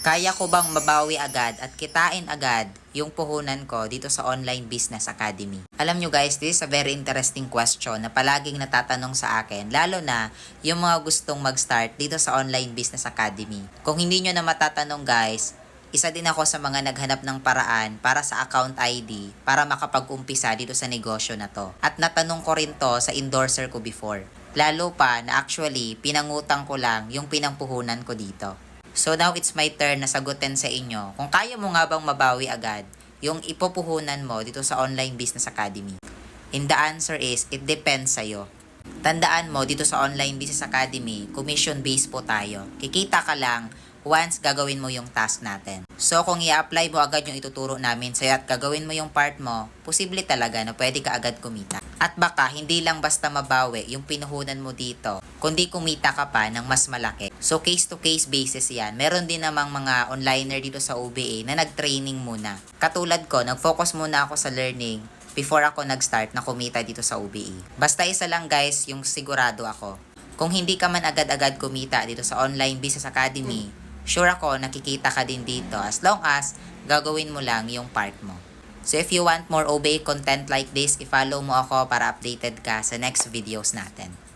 Kaya ko bang mabawi agad at kitain agad yung puhunan ko dito sa Online Business Academy? Alam nyo guys, this is a very interesting question na palaging natatanong sa akin, lalo na yung mga gustong mag-start dito sa Online Business Academy. Kung hindi nyo na matatanong guys, isa din ako sa mga naghanap ng paraan para sa account ID para makapag-umpisa dito sa negosyo na to. At natanong ko rin to sa endorser ko before. Lalo pa na actually pinangutang ko lang yung pinangpuhunan ko dito. So now it's my turn na sagutin sa inyo kung kaya mo nga bang mabawi agad yung ipupuhunan mo dito sa Online Business Academy. And the answer is, it depends sa'yo. Tandaan mo, dito sa Online Business Academy, commission-based po tayo. Kikita ka lang once gagawin mo yung task natin. So kung i-apply mo agad yung ituturo namin sa'yo at gagawin mo yung part mo, posible talaga na pwede ka agad kumita. At baka hindi lang basta mabawi yung pinuhunan mo dito, kundi kumita ka pa ng mas malaki. So case to case basis yan. Meron din namang mga onliner dito sa OBA na nag-training muna. Katulad ko, nag-focus muna ako sa learning before ako nag-start na kumita dito sa OBA. Basta isa lang guys, yung sigurado ako. Kung hindi ka man agad-agad kumita dito sa Online Business Academy, sure ako nakikita ka din dito as long as gagawin mo lang yung part mo. So if you want more OBA content like this, i-follow mo ako para updated ka sa next videos natin.